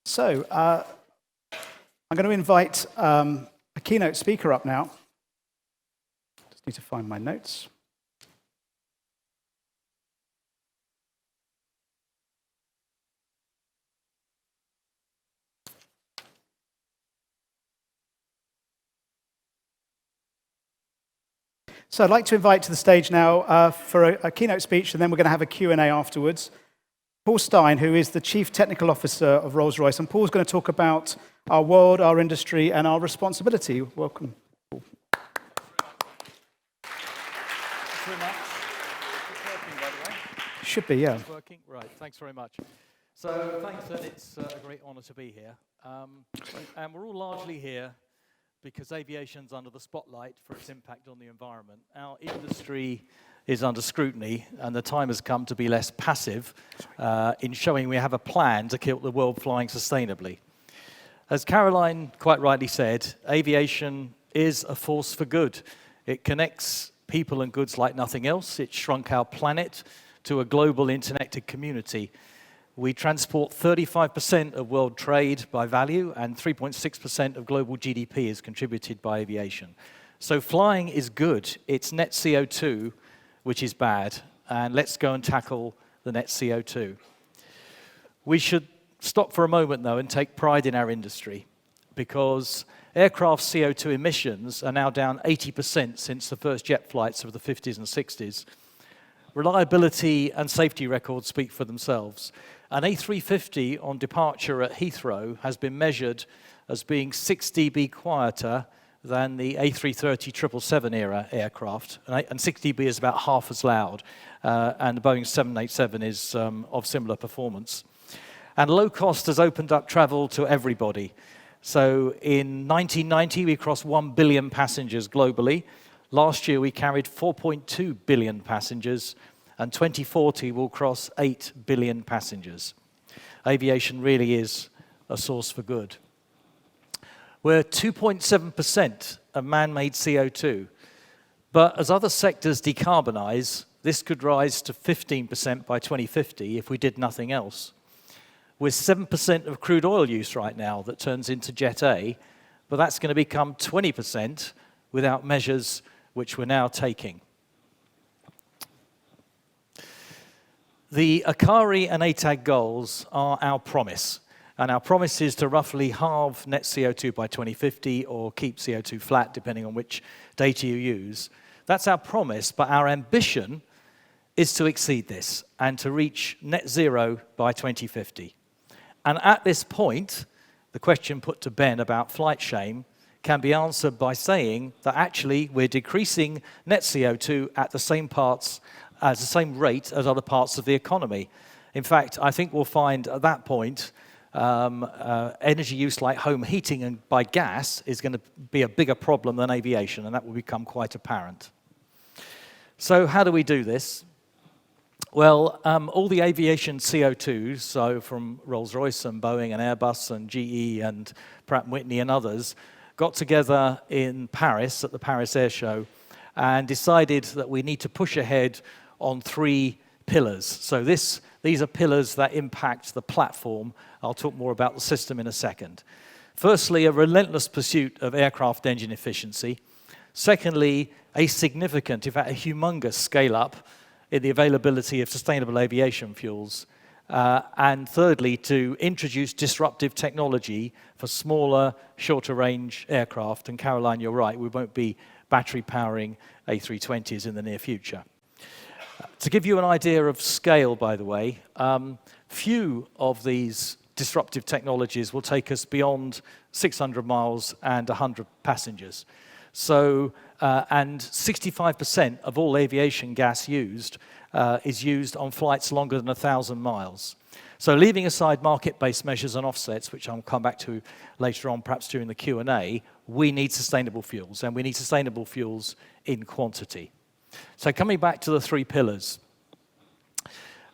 So, I'm going to invite a keynote speaker up now. Just need to find my notes. So I'd like to invite to the stage now for a keynote speech, and then we're going to have a Q&A afterwards. Paul Stein, who is the Chief Technical Officer of Rolls-Royce, and Paul's going to talk about our world, our industry, and our responsibility. Welcome, Paul. Thanks very much. It's working, by the way. Should be, yeah. It's working? Right, thanks very much. So thanks, and it's a great honor to be here. And we're all largely here because aviation's under the spotlight for its impact on the environment. Our industry is under scrutiny, and the time has come to be less passive in showing we have a plan to keep the world flying sustainably. As Caroline quite rightly said, aviation is a force for good. It connects people and goods like nothing else. It shrunk our planet to a global interconnected community. We transport 35% of world trade by value, and 3.6% of global GDP is contributed by aviation. So flying is good. It's net CO2, which is bad. And let's go and tackle the net CO2. We should stop for a moment, though, and take pride in our industry, because aircraft CO2 emissions are now down 80% since the first jet flights of the 50s and 60s. Reliability and safety records speak for themselves. An A350 on departure at Heathrow has been measured as being 6 dB quieter than the A330 777 era aircraft, and 6 dB is about half as loud, and the Boeing 787 is of similar performance. And low cost has opened up travel to everybody. So in 1990, we crossed 1 billion passengers globally. Last year, we carried 4.2 billion passengers, and 2040 will cross 8 billion passengers. Aviation really is a source for good. We're 2.7% of man-made CO2, but as other sectors decarbonize, this could rise to 15% by 2050 if we did nothing else. We're 7% of crude oil use right now that turns into Jet A, but that's going to become 20% without measures which we're now taking. The Akari and ATAG goals are our promise, and our promise is to roughly halve net CO2 by 2050 or keep CO2 flat, depending on which data you use. That's our promise, but our ambition is to exceed this and to reach net zero by 2050. And at this point, the question put to Ben about flight shame can be answered by saying that actually we're decreasing net CO2 at the same rate as other parts of the economy. In fact, I think we'll find at that point energy use like home heating and by gas is going to be a bigger problem than aviation, and that will become quite apparent. So how do we do this? Well, all the aviation CO2s, so from Rolls-Royce and Boeing and Airbus and GE and Pratt & Whitney and others, got together in Paris at the Paris Air Show and decided that we need to push ahead on 3 pillars. So these are pillars that impact the platform. I'll talk more about the system in a second. Firstly, a relentless pursuit of aircraft engine efficiency. Secondly, a significant, in fact, a humongous scale-up in the availability of sustainable aviation fuels. And thirdly, to introduce disruptive technology for smaller, shorter-range aircraft. And Caroline, you're right, we won't be battery powering A320s in the near future. To give you an idea of scale, by the way, few of these disruptive technologies will take us beyond 600 miles and 100 passengers. So, and 65% of all aviation gas used is used on flights longer than 1,000 miles. So leaving aside market-based measures and offsets, which I'll come back to later on, perhaps during the Q&A, we need sustainable fuels, and we need sustainable fuels in quantity. So coming back to the 3 pillars.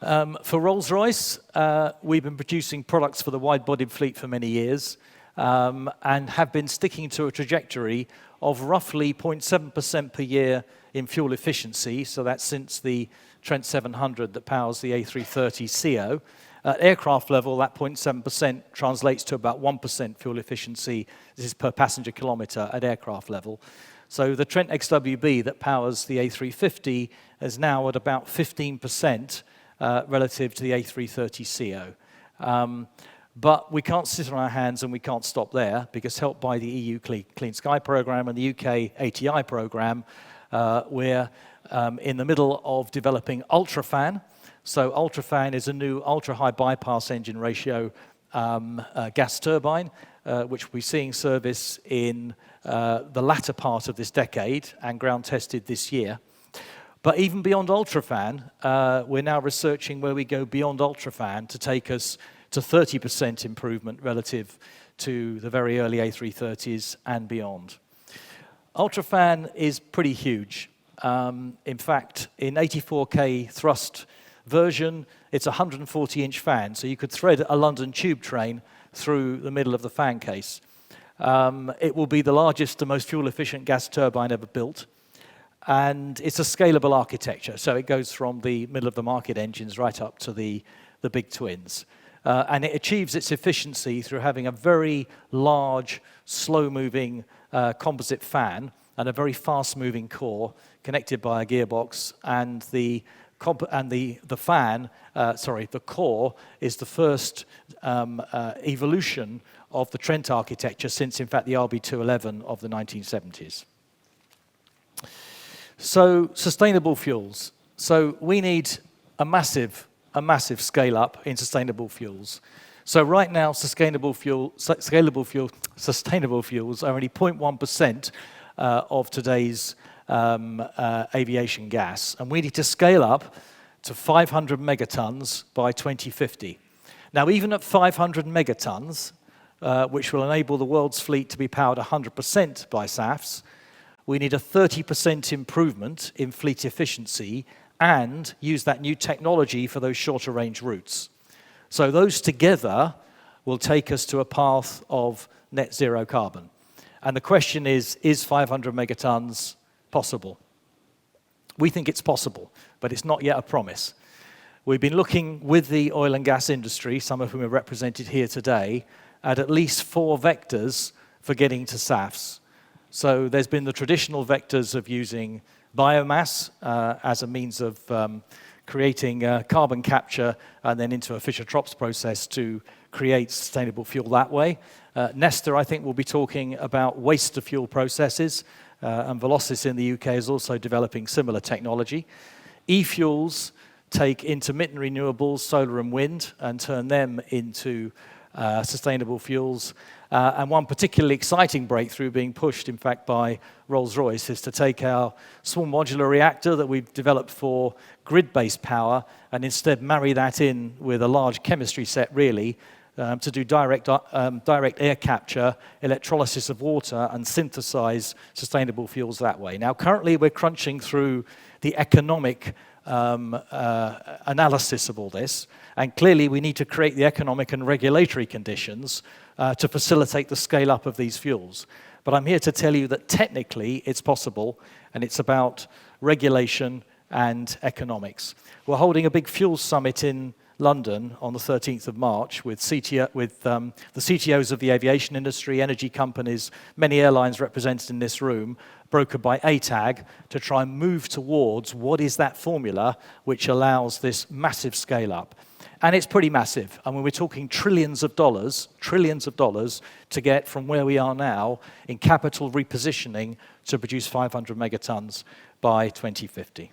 For Rolls-Royce, we've been producing products for the wide-bodied fleet for many years and have been sticking to a trajectory of roughly 0.7% per year in fuel efficiency. So that's since the Trent 700 that powers the A330 CO. At aircraft level, that 0.7% translates to about 1% fuel efficiency. This is per passenger kilometre at aircraft level. So the Trent XWB that powers the A350 is now at about 15% relative to the A330ceo. But we can't sit on our hands and we can't stop there, because helped by the EU Clean Sky programme and the UK ATI programme, we're in the middle of developing UltraFan. So UltraFan is a new ultra-high bypass engine ratio gas turbine, which we're seeing service in the latter part of this decade and ground tested this year. But even beyond UltraFan, we're now researching where we go beyond UltraFan to take us to 30% improvement relative to the very early A330s and beyond. UltraFan is pretty huge. In fact, in 84K thrust version, it's a 140-inch fan, so you could thread a London tube train through the middle of the fan case. It will be the largest and most fuel-efficient gas turbine ever built, and it's a scalable architecture, so it goes from the middle-of-the-market engines right up to the big twins. And it achieves its efficiency through having a very large, slow-moving composite fan and a very fast-moving core connected by a gearbox, and the core is the first evolution of the Trent architecture since, in fact, the RB211 of the 1970s. So, sustainable fuels. So we need a massive scale-up in sustainable fuels. So right now, sustainable fuels are only 0.1% of today's aviation gas, and we need to scale up to 500 megatons by 2050. Now, even at 500 megatons, which will enable the world's fleet to be powered 100% by SAFs, we need a 30% improvement in fleet efficiency and use that new technology for those shorter range routes. So those together will take us to a path of net zero carbon. And the question is 500 megatons possible? We think it's possible, but it's not yet a promise. We've been looking with the oil and gas industry, some of whom are represented here today, at least 4 vectors for getting to SAFs. So there's been the traditional vectors of using biomass as a means of creating carbon capture and then into a Fischer-Tropsch process to create sustainable fuel that way. Nesta, I think, will be talking about waste-to-fuel processes, and Velocis in the UK is also developing similar technology. E-fuels take intermittent renewables, solar and wind, and turn them into sustainable fuels. And one particularly exciting breakthrough being pushed, in fact, by Rolls-Royce is to take our small modular reactor that we've developed for grid-based power and instead marry that in with a large chemistry set, really, to do direct air capture, electrolysis of water, and synthesize sustainable fuels that way. Now, currently, we're crunching through the economic analysis of all this, and clearly we need to create the economic and regulatory conditions to facilitate the scale-up of these fuels. But I'm here to tell you that technically it's possible, and it's about regulation and economics. We're holding a big fuel summit in London on the 13th of March with the CTOs of the aviation industry, energy companies, many airlines represented in this room, brokered by ATAG, to try and move towards what is that formula which allows this massive scale-up. And it's pretty massive. I mean, we're talking trillions of dollars to get from where we are now in capital repositioning to produce 500 megatons by 2050.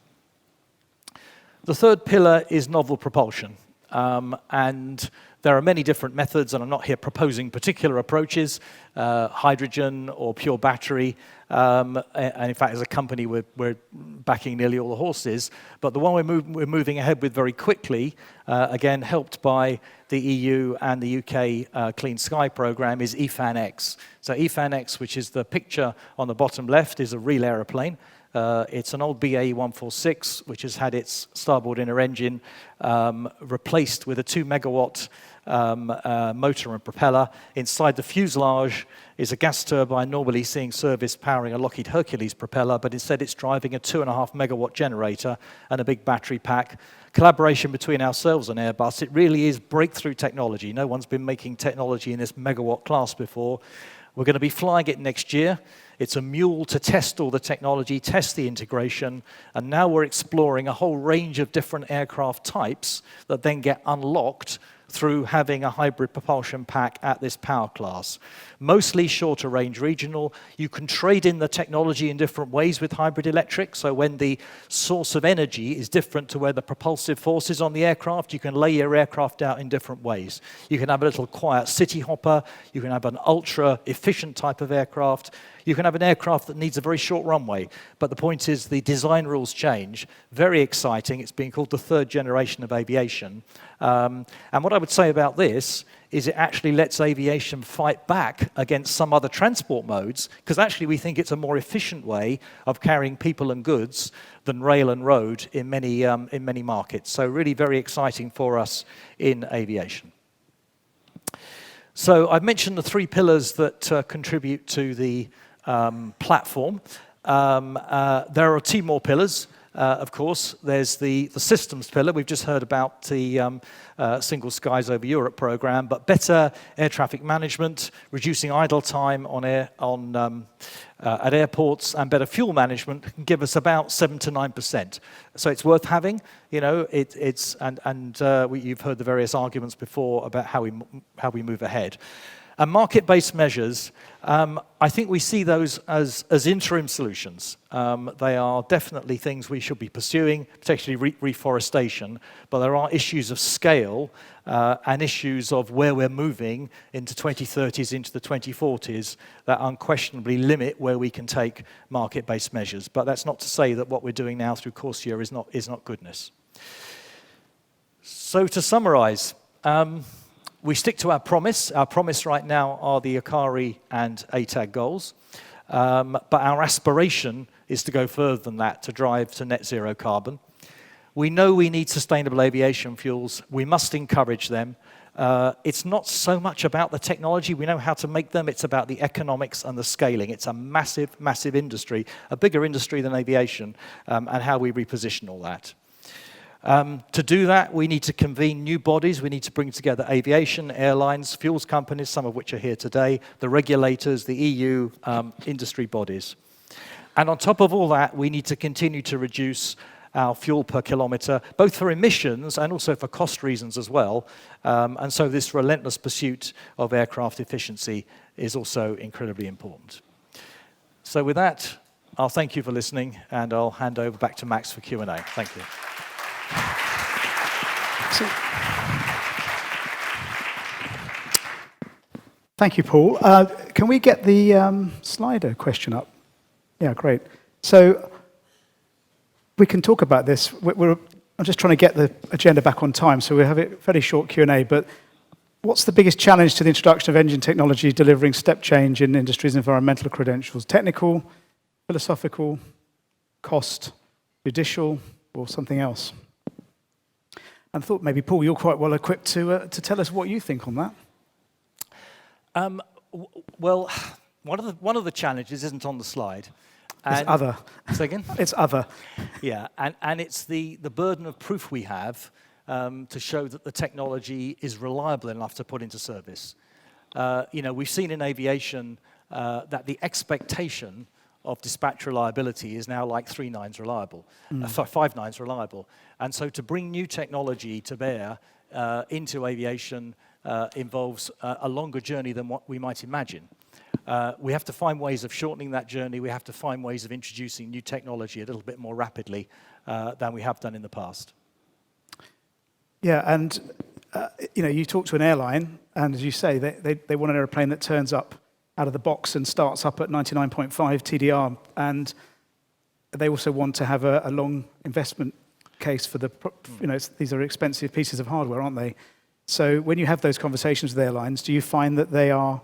The third pillar is novel propulsion. And there are many different methods, and I'm not here proposing particular approaches, hydrogen or pure battery. And in fact, as a company, we're backing nearly all the horses. But the one we're moving ahead with very quickly, again, helped by the EU and the UK Clean Sky programme, is eFan-X. So eFan-X, which is the picture on the bottom left, is a real aeroplane. It's an old BAE 146, which has had its starboard inner engine replaced with a 2 megawatt motor and propeller. Inside the fuselage is a gas turbine, normally seeing service powering a Lockheed Hercules propeller, but instead it's driving a 2.5 megawatt generator and a big battery pack. Collaboration between ourselves and Airbus. It really is breakthrough technology. No one's been making technology in this megawatt class before. We're going to be flying it next year. It's a mule to test all the technology, test the integration, and now we're exploring a whole range of different aircraft types that then get unlocked through having a hybrid propulsion pack at this power class. Mostly shorter range regional. You can trade in the technology in different ways with hybrid electric. So when the source of energy is different to where the propulsive force is on the aircraft, you can lay your aircraft out in different ways. You can have a little quiet city hopper. You can have an ultra efficient type of aircraft. You can have an aircraft that needs a very short runway. But the point is the design rules change. Very exciting. It's being called the third generation of aviation. And what I would say about this is it actually lets aviation fight back against some other transport modes, because actually we think it's a more efficient way of carrying people and goods than rail and road in many markets. So really very exciting for us in aviation. So I've mentioned the 3 pillars that contribute to the platform. There are 2 more pillars. Of course, there's the systems pillar. We've just heard about the Single Skies Over Europe program, but better air traffic management, reducing idle time at airports, and better fuel management can give us about 7 to 9%. So it's worth having. You know, you've heard the various arguments before about how we move ahead. And market-based measures, I think we see those as interim solutions. They are definitely things we should be pursuing, particularly reforestation, but there are issues of scale and issues of where we're moving into 2030s, into the 2040s, that unquestionably limit where we can take market-based measures. But that's not to say that what we're doing now through CORSIA is not goodness. So to summarize, we stick to our promise. Our promise right now are the ACARI and ATAG goals. But our aspiration is to go further than that, to drive to net zero carbon. We know we need sustainable aviation fuels. We must encourage them. It's not so much about the technology. We know how to make them. It's about the economics and the scaling. It's a massive, massive industry, a bigger industry than aviation, and how we reposition all that. To do that, we need to convene new bodies. We need to bring together aviation, airlines, fuels companies, some of which are here today, the regulators, the EU, industry bodies. And on top of all that, we need to continue to reduce our fuel per kilometre, both for emissions and also for cost reasons as well. And so this relentless pursuit of aircraft efficiency is also incredibly important. So with that, I'll thank you for listening, and I'll hand over back to Max for Q&A. Thank you. Thank you, Paul. Can we get the Slido question up? Yeah, great. So we can talk about this. I'm just trying to get the agenda back on time, so we have a fairly short Q&A, but what's the biggest challenge to the introduction of engine technology delivering step change in industry's environmental credentials? Technical, philosophical, cost, judicial, or something else? And I thought maybe, Paul, you're quite well equipped to tell us what you think on that. Well, one of the challenges isn't on the slide. It's other. Say again? It's other. Yeah, and it's the burden of proof we have to show that the technology is reliable enough to put into service. We've seen in aviation that the expectation of dispatch reliability is now like 3 nines reliable, 5 nines reliable. And so to bring new technology to bear into aviation involves a longer journey than what we might imagine. We have to find ways of shortening that journey. We have to find ways of introducing new technology a little bit more rapidly than we have done in the past. Yeah, and you talk to an airline, and as you say, they want an airplane that turns up out of the box and starts up at 99.5 TDR, and they also want to have a long investment case for these are expensive pieces of hardware, aren't they? So when you have those conversations with airlines, do you find that they are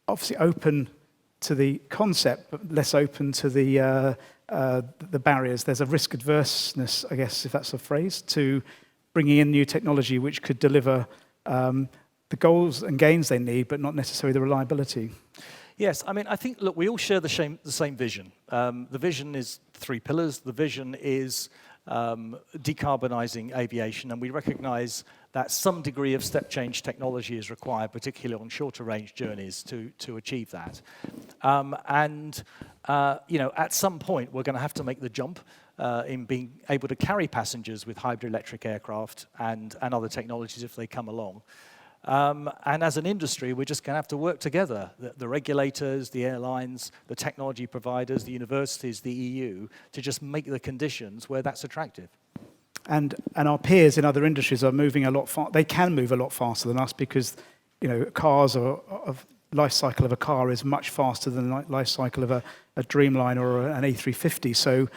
obviously open to the concept, but less open to the the barriers. There's a risk adverseness, I guess, if that's a phrase, to bringing in new technology which could deliver the goals and gains they need, but not necessarily the reliability. Yes, I mean, I think, look, we all share the same vision. The vision is 3 pillars. The vision is decarbonising aviation, and we recognise that some degree of step change technology is required, particularly on shorter range journeys, to achieve that. At some point, we're going to have to make the jump in being able to carry passengers with hybrid electric aircraft and other technologies if they come along. And as an industry, we're just going to have to work together, the regulators, the airlines, the technology providers, the universities, the EU, to just make the conditions where that's attractive. And our peers in other industries are moving a lot faster. They can move a lot faster than us because, cars life cycle of a car is much faster than the life cycle of a Dreamliner or an A350. So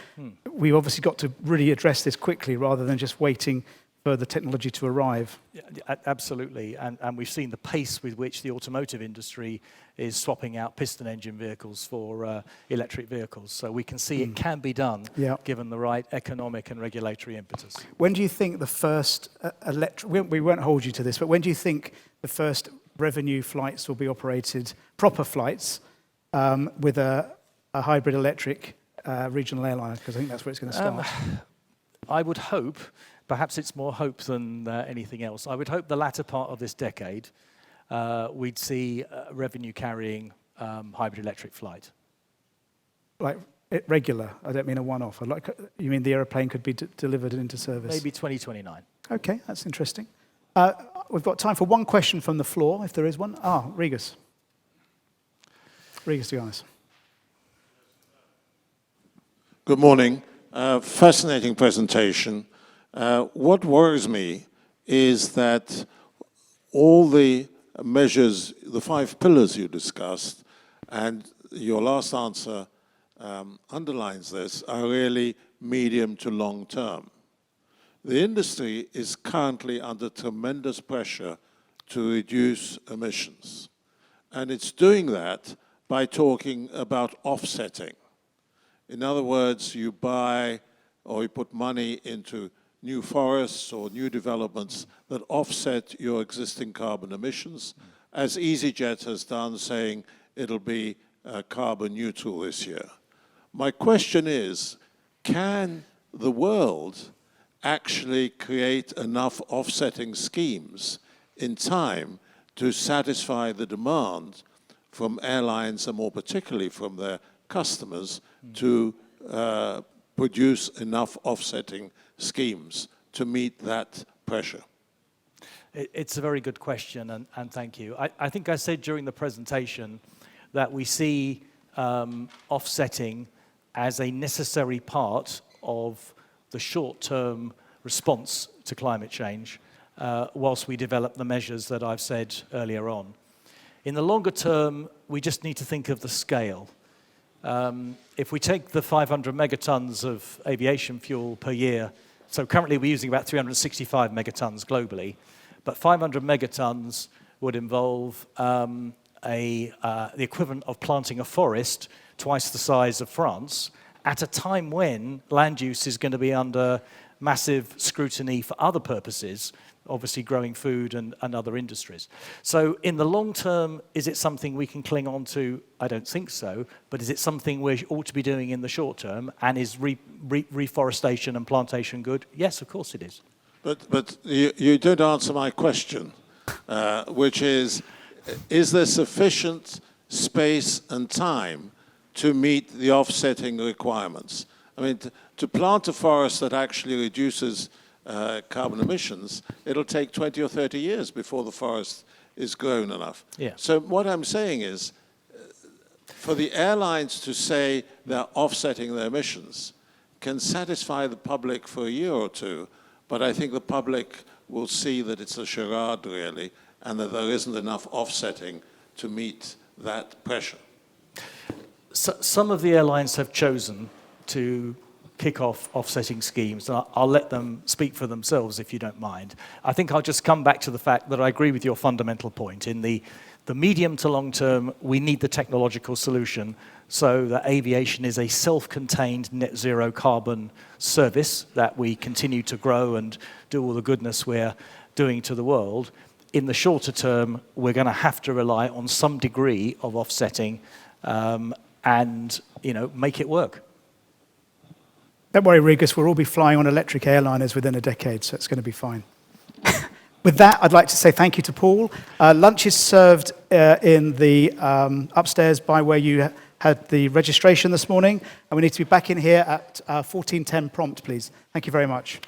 we've obviously got to really address this quickly rather than just waiting for the technology to arrive. Yeah, absolutely, and we've seen the pace with which the automotive industry is swapping out piston engine vehicles for electric vehicles. So we can see it can be done, given the right economic and regulatory impetus. When do you think the first we won't hold you to this, but when do you think the first revenue flights will be operated, proper flights, with a hybrid electric regional airliner? Because I think that's where it's going to start. I would hope, perhaps it's more hope than anything else, I would hope the latter part of this decade we'd see revenue carrying hybrid electric flight. Like regular? I don't mean a one-off. You mean the aeroplane could be delivered into service? Maybe 2029. Okay, that's interesting. We've got time for one question from the floor, if there is one. Regis. Regis Dianis. Good morning. Fascinating presentation. What worries me is that all the measures, the 5 pillars you discussed, and your last answer underlines this, are really medium to long term. The industry is currently under tremendous pressure to reduce emissions. And it's doing that by talking about offsetting. In other words, you buy or you put money into new forests or new developments that offset your existing carbon emissions, as EasyJet has done, saying it'll be carbon neutral this year. My question is, can the world actually create enough offsetting schemes in time to satisfy the demand from airlines, and more particularly from their customers, to produce enough offsetting schemes to meet that pressure? It's a very good question, and thank you. I think I said during the presentation that we see offsetting as a necessary part of the short-term response to climate change, whilst we develop the measures that I've said earlier on. In the longer term, we just need to think of the scale. If we take the 500 megatons of aviation fuel per year, so currently we're using about 365 megatons globally, but 500 megatons would involve the equivalent of planting a forest twice the size of France at a time when land use is going to be under massive scrutiny for other purposes, obviously growing food and other industries. So in the long term, is it something we can cling on to? I don't think so, but is it something we ought to be doing in the short term, and is reforestation and plantation good? Yes, of course it is. But you did answer my question, which is there sufficient space and time to meet the offsetting requirements? I mean, to plant a forest that actually reduces carbon emissions, it'll take 20 or 30 years before the forest is grown enough. Yeah. So what I'm saying is, for the airlines to say they're offsetting their emissions can satisfy the public for a year or two, but I think the public will see that it's a charade, really, and that there isn't enough offsetting to meet that pressure. So, some of the airlines have chosen to kick off offsetting schemes, and I'll let them speak for themselves if you don't mind. I think I'll just come back to the fact that I agree with your fundamental point. In the medium to long term, we need the technological solution so that aviation is a self-contained net zero carbon service that we continue to grow and do all the goodness we're doing to the world. In the shorter term, we're going to have to rely on some degree of offsetting and make it work. Don't worry, Regis, we'll all be flying on electric airliners within a decade, so it's going to be fine. With that, I'd like to say thank you to Paul. Lunch is served in the upstairs by where you had the registration this morning, and we need to be back in here at 14:10 prompt, please. Thank you very much.